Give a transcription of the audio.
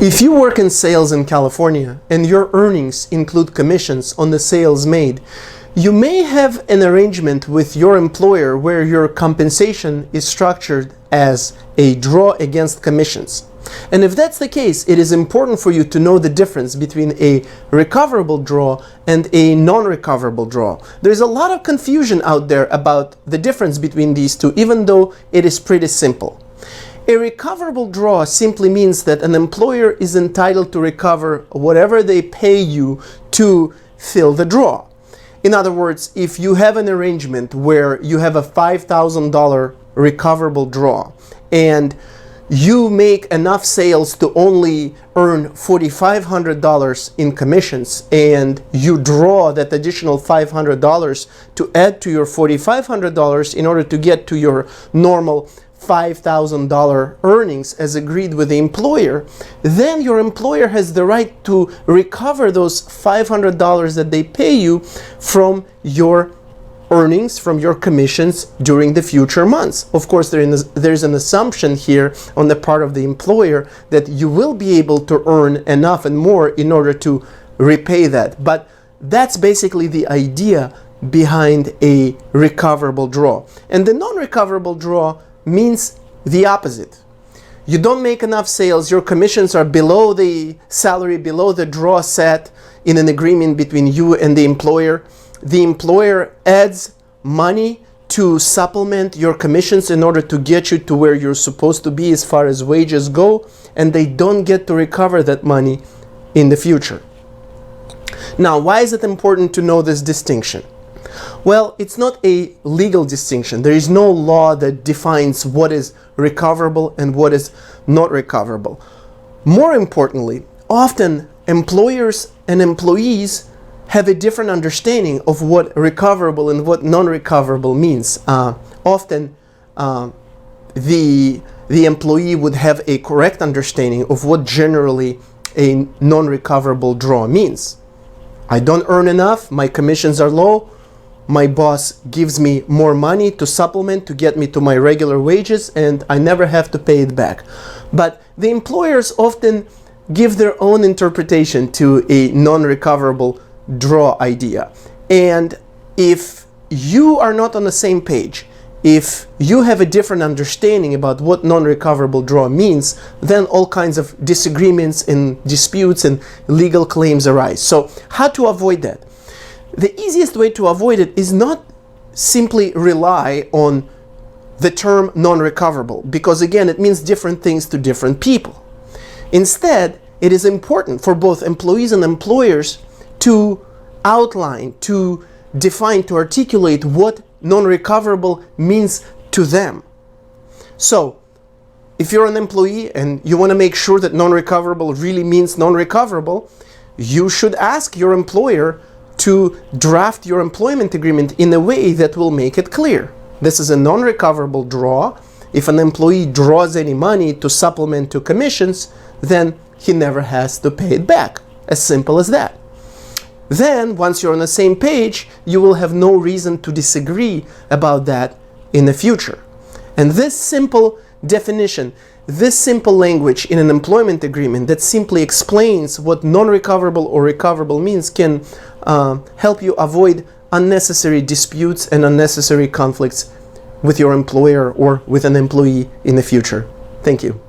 If you work in sales in California and your earnings include commissions on the sales made, you may have an arrangement with your employer where your compensation is structured as a draw against commissions. And if that's the case, it is important for you to know the difference between a recoverable draw and a non-recoverable draw. There's a lot of confusion out there about the difference between these two, even though it is pretty simple. A recoverable draw simply means that an employer is entitled to recover whatever they pay you to fill the draw. In other words, if you have an arrangement where you have a $5,000 recoverable draw and you make enough sales to only earn $4,500 in commissions, and you draw that additional $500 to add to your $4,500 in order to get to your normal $5,000 earnings as agreed with the employer, then your employer has the right to recover those $500 that they pay you from your earnings, from your commissions during the future months. Of course, there's an assumption here on the part of the employer that you will be able to earn enough and more in order to repay that. But that's basically the idea behind a recoverable draw. And the non-recoverable draw means the opposite. You don't make enough sales, your commissions are below the salary, below the draw set in an agreement between you and the employer. The employer adds money to supplement your commissions in order to get you to where you're supposed to be as far as wages go, and they don't get to recover that money in the future. Now, why is it important to know this distinction? Well, it's not a legal distinction. There is no law that defines what is recoverable and what is not recoverable. More importantly, often employers and employees have a different understanding of what recoverable and what non-recoverable means. Often the employee would have a correct understanding of what generally a non-recoverable draw means. I don't earn enough, my commissions are low, my boss gives me more money to supplement to get me to my regular wages, and I never have to pay it back. But the employers often give their own interpretation to a non-recoverable draw idea. And if you are not on the same page, if you have a different understanding about what non-recoverable draw means, then all kinds of disagreements and disputes and legal claims arise. So how to avoid that? The easiest way to avoid it is not simply rely on the term non-recoverable, because again, it means different things to different people. Instead, it is important for both employees and employers to outline, to define, to articulate what non-recoverable means to them. So, if you're an employee and you want to make sure that non-recoverable really means non-recoverable, you should ask your employer to draft your employment agreement in a way that will make it clear. This is a non-recoverable draw. If an employee draws any money to supplement to commissions, then he never has to pay it back. As simple as that. Then, once you're on the same page, you will have no reason to disagree about that in the future. And this simple definition, this simple language in an employment agreement that simply explains what non-recoverable or recoverable means can help you avoid unnecessary disputes and unnecessary conflicts with your employer or with an employee in the future. Thank you.